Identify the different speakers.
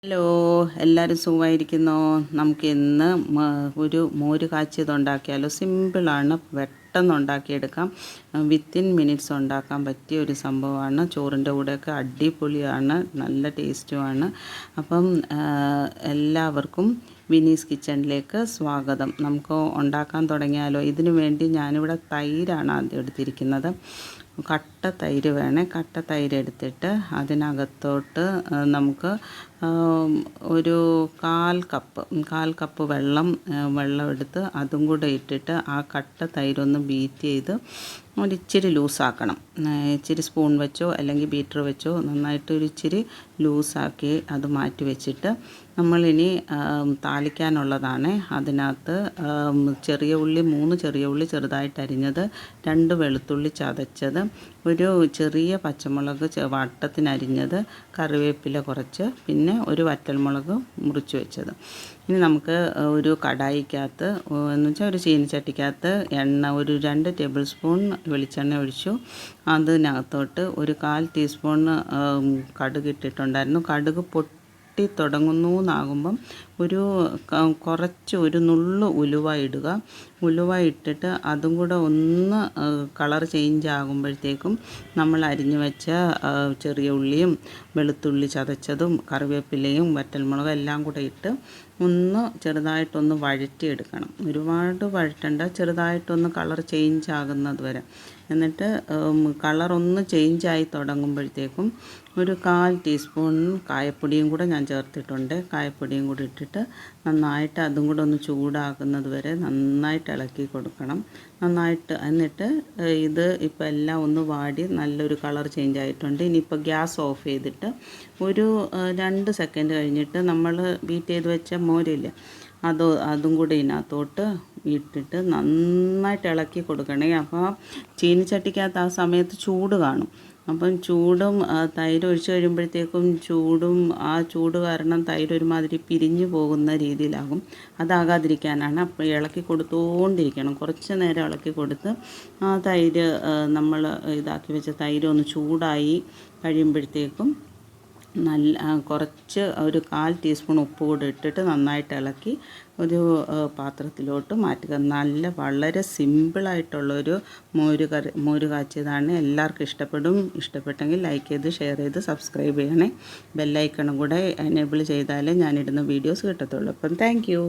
Speaker 1: Hello, എല്ലാവരും സുഖമായിരിക്കുന്നോ? നമുക്ക് ഇന്ന് ഒരു മോര് കാച്ചിയത് ഉണ്ടാക്കിയാലോ. സിമ്പിളാണ്, പെട്ടെന്ന് ഉണ്ടാക്കിയെടുക്കാം. വിത്തിൻ മിനിറ്റ്സ് ഉണ്ടാക്കാൻ പറ്റിയ ഒരു സംഭവമാണ്. ചോറിൻ്റെ കൂടെയൊക്കെ അടിപൊളിയാണ്, നല്ല ടേസ്റ്റുമാണ്. അപ്പം എല്ലാവർക്കും വിനീസ് കിച്ചണിലേക്ക് സ്വാഗതം. നമുക്ക് ഉണ്ടാക്കാൻ തുടങ്ങിയാലോ. ഇതിനു വേണ്ടി ഞാനിവിടെ തൈരാണ് ആദ്യം എടുത്തിരിക്കുന്നത്. കട്ട തൈര് വേണേ. കട്ട തൈര് എടുത്തിട്ട് അതിനകത്തോട്ട് നമുക്ക് ഒരു കാൽ കപ്പ് വെള്ളം എടുത്ത് അതും കൂടെ ഇട്ടിട്ട് ആ കട്ട തൈരൊന്ന് ബീറ്റ് ചെയ്ത് ഒരിച്ചിരി ലൂസാക്കണം. ഇച്ചിരി സ്പൂൺ വെച്ചോ അല്ലെങ്കിൽ ബീറ്റർ വെച്ചോ നന്നായിട്ട് ഒരിച്ചിരി ലൂസാക്കി അത് മാറ്റി വെച്ചിട്ട് നമ്മളിനി താളിക്കാനുള്ളതാണ്. അതിനകത്ത് ചെറിയ ഉള്ളി 3 ചെറിയ ഉള്ളി ചെറുതായിട്ട് അരിഞ്ഞത്, 2 വെളുത്തുള്ളി ചതച്ചത്, ഒരു ചെറിയ പച്ചമുളക് വട്ടത്തിനരിഞ്ഞത്, കറിവേപ്പില കുറച്ച്, പിന്നെ ഒരു വറ്റൽമുളക് മുറിച്ച് വെച്ചത്. ഇനി നമുക്ക് ഒരു കടായിക്കകത്ത് എന്ന് വെച്ചാൽ ഒരു ചീനിച്ചട്ടിക്കകത്ത് ഒരു 2 ടേബിൾ സ്പൂൺ വെളിച്ചെണ്ണ ഒഴിച്ചു. അതിനകത്തോട്ട് ഒരു 1/4 ടീസ്പൂൺ കടുക് ഇട്ടിട്ടുണ്ടായിരുന്നു. കടുക് പൊട്ടി തുടങ്ങുന്നു എന്നാകുമ്പം ഒരു നുള്ളു ഉലുവ ഇടുക. ഉലുവ ഇട്ടിട്ട് അതും കൂടെ ഒന്ന് കളർ ചേഞ്ച് ആകുമ്പോഴത്തേക്കും നമ്മൾ അരിഞ്ഞു വെച്ച ചെറിയ ഉള്ളിയും വെളുത്തുള്ളി ചതച്ചതും കറിവേപ്പിലയും വറ്റൽമുളകും എല്ലാം കൂടെ ഇട്ട് ചെറുതായിട്ടൊന്ന് വഴറ്റിയെടുക്കണം. ഒരുപാട് വഴറ്റണ്ട, ചെറുതായിട്ടൊന്ന് കളർ ചേഞ്ച് ആകുന്നത് വരെ. എന്നിട്ട് കളറൊന്ന് ചേഞ്ചായി തുടങ്ങുമ്പോഴത്തേക്കും ഒരു 1/4 ടീസ്പൂൺ കായപ്പൊടിയും കൂടെ ഞാൻ ചേർത്തിട്ടുണ്ട്. കായപ്പൊടിയും കൂടി ഇട്ടിട്ട് നന്നായിട്ട് അതും കൂടെ ഒന്ന് ചൂടാകുന്നത് വരെ നന്നായിട്ട് ഇളക്കി കൊടുക്കണം. എന്നിട്ട് ഇത് ഇപ്പോൾ എല്ലാം ഒന്ന് വാടി നല്ലൊരു കളർ ചേഞ്ച് ആയിട്ടുണ്ട്. ഇനിയിപ്പോൾ ഗ്യാസ് ഓഫ് ചെയ്തിട്ട് ഒരു 2 സെക്കൻഡ് കഴിഞ്ഞിട്ട് നമ്മൾ ബീറ്റ് ചെയ്ത് വെച്ച മോരില്ലേ അതും കൂടി ഇതിനകത്തോട്ട് ഇട്ടിട്ട് നന്നായിട്ട് ഇളക്കി കൊടുക്കണേ. അപ്പോൾ ചീനിച്ചട്ടിക്കകത്ത് ആ സമയത്ത് ചൂട് കാണും. അപ്പം ചൂടും തൈര് ഒഴിച്ച് കഴിയുമ്പോഴത്തേക്കും ആ ചൂട് കാരണം തൈര് ഒരുമാതിരി പിരിഞ്ഞു പോകുന്ന രീതിയിലാകും. അതാകാതിരിക്കാനാണ്. അപ്പോൾ ഇളക്കി കൊടുത്തുകൊണ്ടിരിക്കണം. കുറച്ച് നേരം ഇളക്കി കൊടുത്ത് ആ തൈര് നമ്മൾ ഇതാക്കി വെച്ച തൈര് ഒന്ന് ചൂടായി കഴിയുമ്പോഴത്തേക്കും കുറച്ച് ഒരു 1/4 ടീസ്പൂൺ ഉപ്പ് കൂടെ ഇട്ടിട്ട് നന്നായിട്ട് ഇളക്കി ഒരു പാത്രത്തിലോട്ട് മാറ്റുക. വളരെ സിമ്പിളായിട്ടുള്ളൊരു മോര് കാച്ചിയതാണ്. എല്ലാവർക്കും ഇഷ്ടപ്പെടും. ഇഷ്ടപ്പെട്ടെങ്കിൽ ലൈക്ക് ചെയ്ത് ഷെയർ ചെയ്ത് സബ്സ്ക്രൈബ് ചെയ്യണേ. ബെല്ലൈക്കണും കൂടെ എനേബിൾ ചെയ്താലേ ഞാനിടുന്ന വീഡിയോസ് കിട്ടത്തുള്ളൂ. അപ്പം താങ്ക് യു.